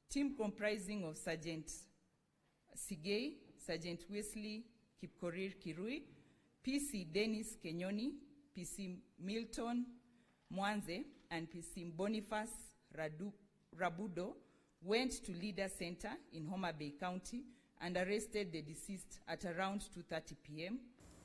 Team comprising of Sergeant Sigei, Sergeant Wesley Kipkorir Kirui, PC Dennis Kenyoni, PC Milton Mwanze, and PC Boniface Rabudo went to Leader Center in Homa Bay County and arrested the deceased at around 2:30 p.m.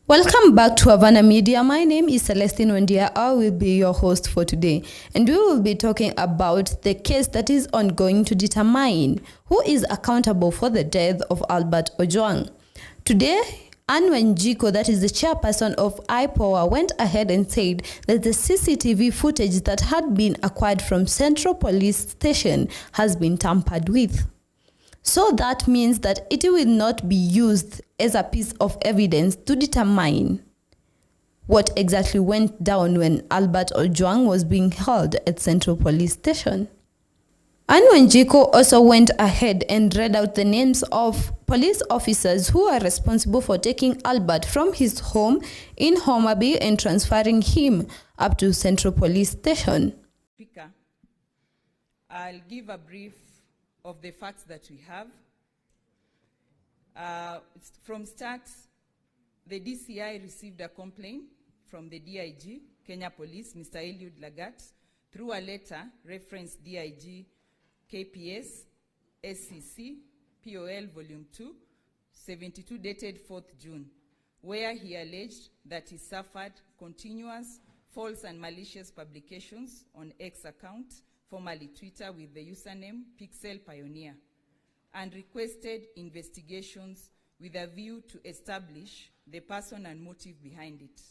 Welcome back to Havana Media. My name is Celestine Wendia. I will be your host for today, and we will be talking about the case that is ongoing to determine who is accountable for the death of Albert Ojwang. Today, Anne Wanjiko, that is the chairperson of IPOA, went ahead and said that the CCTV footage that had been acquired from Central Police Station has been tampered with. So that means that it will not be used as a piece of evidence to determine what exactly went down when Albert Ojwang was being held at Central Police Station. Anne Wanjiko also went ahead and read out the names of police officers who are responsible for taking Albert from his home in Homa Bay and transferring him up to Central Police Station. Speaker, I'll give a brief of the facts that we have. From start, the DCI received a complaint from the DIG, Kenya Police, Mr. Eliud Lagat, through a letter referenced DIG KPS SCC POL Volume 2, 72 dated 4th June, where he alleged that he suffered continuous false and malicious publications on X account, formerly Twitter, with the username Pixel Pioneer, and requested investigations with a view to establish the person and motive behind it.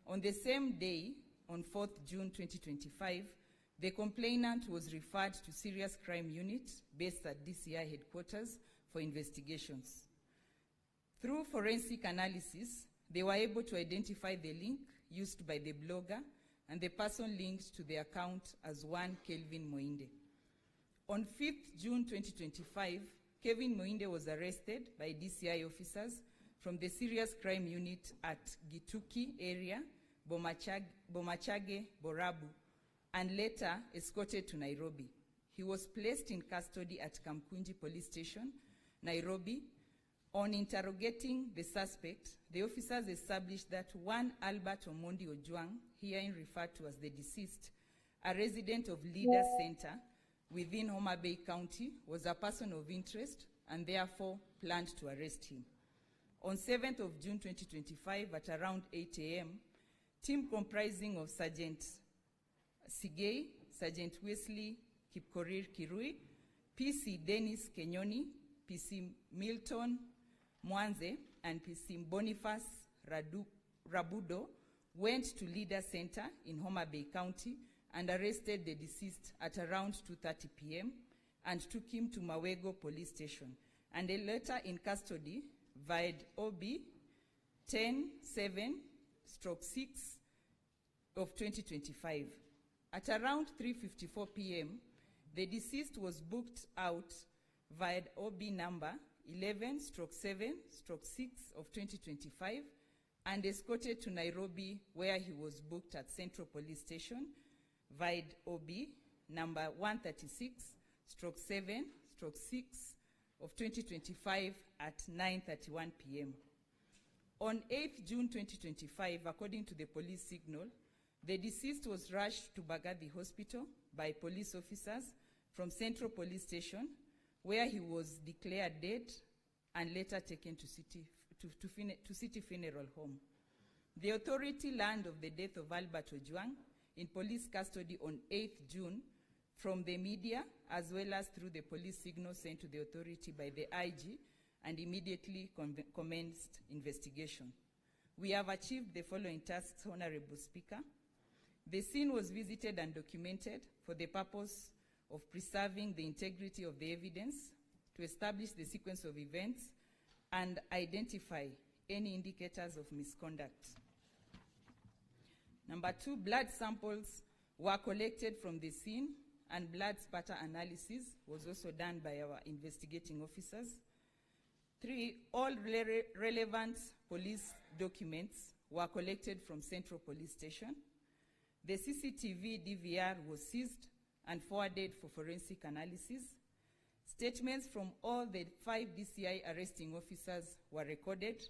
On the same day, on 4th June 2025, the complainant was referred to Serious Crime Unit based at DCI headquarters for investigations. Through forensic analysis, they were able to identify the link used by the blogger and the person linked to the account as one Kelvin Moinde. On 5th June 2025, Kevin Moinde was arrested by DCI officers from the Serious Crime Unit at Gituki area, Bomachage, Borabu, and later escorted to Nairobi. He was placed in custody at Kamkunji Police Station, Nairobi. On interrogating the suspect, the officers established that one Albert Omondi Ojwang, herein referred to as the deceased, a resident of Leader Center within Homa Bay County, was a person of interest and therefore planned to arrest him. On 7th of June 2025 at around 8 a.m., team comprising of Sergeant Sigei, Sergeant Wesley Kipkorir Kirui, PC Dennis Kenyoni, PC Milton Mwanze, and PC Boniface Rabudo went to Leader Center in Homa Bay County and arrested the deceased at around 2:30 p.m. and took him to Mawego Police Station, and a letter in custody via OB 10-7/6 of 2025. At around 3:54 p.m., the deceased was booked out via OB number 11/7/6 of 2025 and escorted to Nairobi, where he was booked at Central Police Station via OB number 136/7/6 of 2025 at 9:31 p.m. On 8th June 2025, according to the police signal, the deceased was rushed to Bagathi Hospital by police officers from Central Police Station, where he was declared dead and later taken to City Funeral Home. The authority learned of the death of Albert Ojwang in police custody on 8th June from the media, as well as through the police signal sent to the authority by the IG, and immediately commenced investigation. We have achieved the following tasks, Honorable Speaker. The scene was visited and documented for the purpose of preserving the integrity of the evidence, to establish the sequence of events, and identify any indicators of misconduct. Number 2, blood samples were collected from the scene, and blood spatter analysis was also done by our investigating officers. 3, all relevant police documents were collected from Central Police Station. The CCTV DVR was seized and forwarded for forensic analysis. Statements from all the 5 DCI arresting officers were recorded.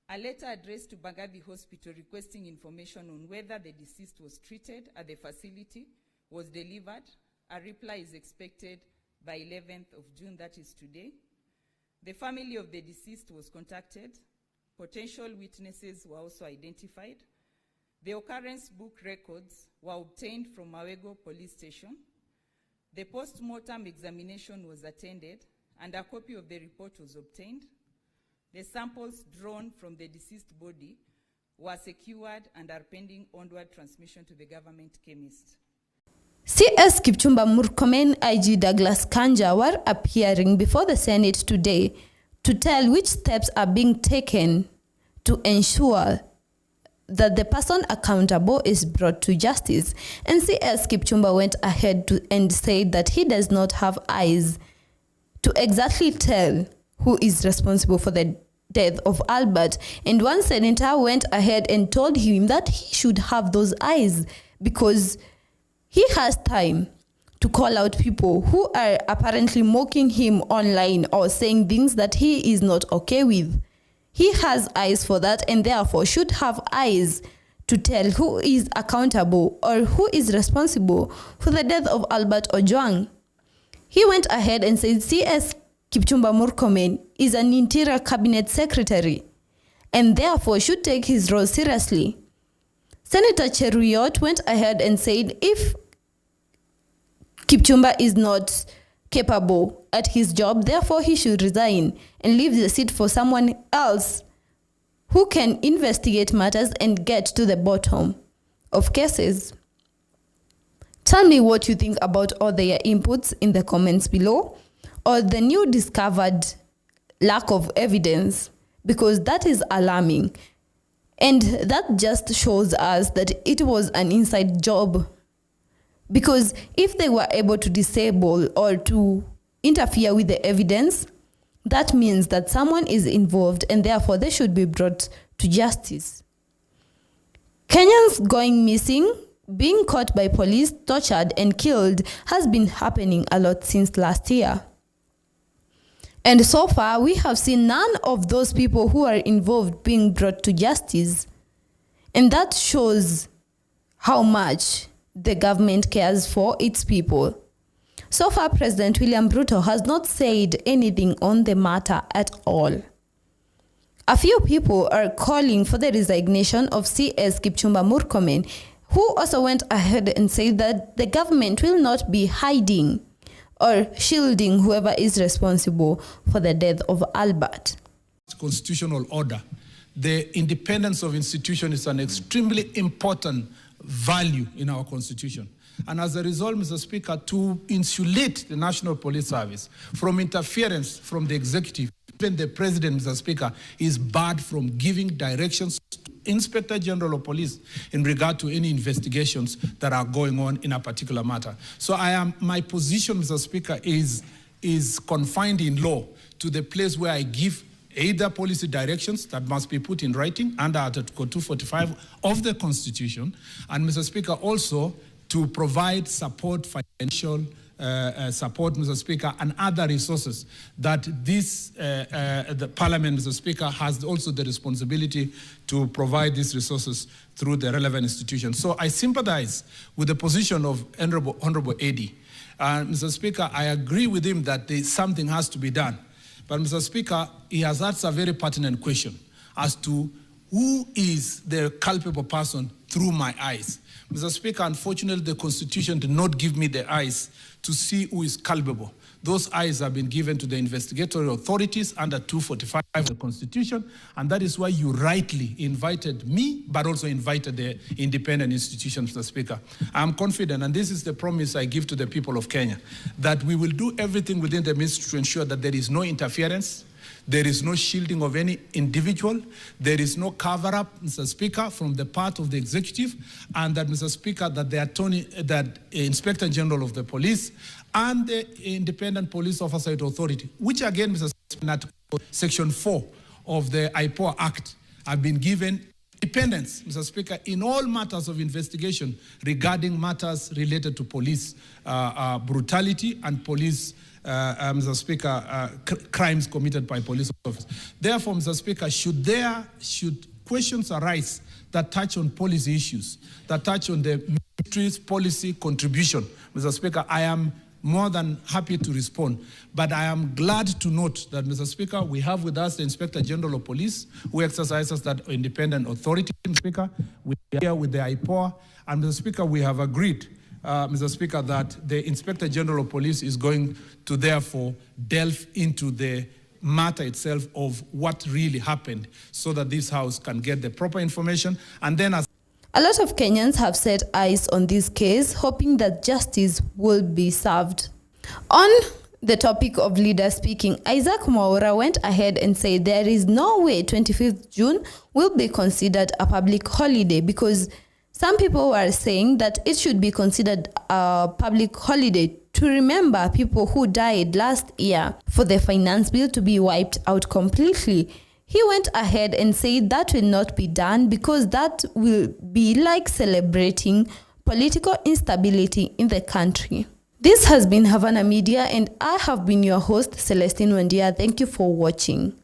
A letter addressed to Bagavi Hospital requesting information on whether the deceased was treated at the facility was delivered. A reply is expected by 11th of June, that is today. The family of the deceased was contacted. Potential witnesses were also identified. The occurrence book records were obtained from Awego Police Station. The post-mortem examination was attended, and a copy of the report was obtained. The samples drawn from the deceased body were secured and are pending onward transmission to the government chemist. CS Kipchumba Murkomen, IG Douglas Kanja were appearing before the Senate today to tell which steps are being taken to ensure that the person accountable is brought to justice. And CS Kipchumba went ahead and said that he does not have eyes to exactly tell who is responsible for the death of Albert. And one senator went ahead and told him that he should have those eyes because he has time to call out people who are apparently mocking him online or saying things that he is not okay with. He has eyes for that and therefore should have eyes to tell who is accountable or who is responsible for the death of Albert Ojwang. He went ahead and said CS Kipchumba Murkomen is an Interior Cabinet Secretary and therefore should take his role seriously. Senator Cheruyot went ahead and said if Kipchumba is not capable at his job, therefore he should resign and leave the seat for someone else who can investigate matters and get to the bottom of cases. Tell me what you think about all their inputs in the comments below, or the new discovered lack of evidence, because that is alarming. And that just shows us that it was an inside job. Because if they were able to disable or to interfere with the evidence, that means that someone is involved and therefore they should be brought to justice. Kenyans going missing, being caught by police, tortured and killed has been happening a lot since last year. And so far, we have seen none of those people who are involved being brought to justice. And that shows how much the government cares for its people. So far, President William Ruto has not said anything on the matter at all. A few people are calling for the resignation of CS Kipchumba Murkomen, who also went ahead and said that the government will not be hiding or shielding whoever is responsible for the death of Albert. Constitutional order. The independence of institutions is an extremely important value in our constitution. And as a result, Mr. Speaker, to insulate the National Police Service from interference from the executive, even the president, Mr. Speaker, is barred from giving directions to Inspector General of Police in regard to any investigations that are going on in a particular matter. So my position, Mr. Speaker, is confined in law to the place where I give either policy directions that must be put in writing under Article 245 of the Constitution, and, Mr. Speaker, also to provide support, financial support, Mr. Speaker, and other resources that the Parliament, Mr. Speaker, has also the responsibility to provide these resources through the relevant institutions. So I sympathize with the position of Honorable Eddie. Mr. Speaker, I agree with him that something has to be done. But, Mr. Speaker, he has asked a very pertinent question as to who is the culpable person through my eyes. Mr. Speaker, unfortunately, the Constitution did not give me the eyes to see who is culpable. Those eyes have been given to the investigatory authorities under 245 of the Constitution, and that is why you rightly invited me, but also invited the independent institutions, Mr. Speaker. I'm confident, and this is the promise I give to the people of Kenya, that we will do everything within the ministry to ensure that there is no interference, there is no shielding of any individual, there is no cover-up, Mr. Speaker, from the part of the executive, and that, Mr. Speaker, that the Inspector General of the Police and the Independent Police Oversight Authority, which again, Mr. Speaker, Section 4 of the IPOA Act, have been given independence, Mr. Speaker, in all matters of investigation regarding matters related to police brutality and police Mr. Speaker, crimes committed by police officers. Therefore, Mr. Speaker, should questions arise that touch on policy issues, that touch on the ministry's policy contribution, Mr. Speaker, I am more than happy to respond. But I am glad to note that, Mr. Speaker, we have with us the Inspector General of Police, who exercises that independent authority, Mr. Speaker. We are here with the IPOA, and Mr. Speaker, we have agreed, Mr. Speaker, that the Inspector General of Police is going to therefore delve into the matter itself of what really happened so that this House can get the proper information. And then as a lot of Kenyans have set eyes on this case, hoping that justice will be served. On the topic of leaders speaking, Isaac Mwaura went ahead and said there is no way 25th June will be considered a public holiday, because some people were saying that it should be considered a public holiday to remember people who died last year for the finance bill to be wiped out completely. He went ahead and said that will not be done because that will be like celebrating political instability in the country. This has been Havana Media, and I have been your host, Celestine Wendia. Thank you for watching.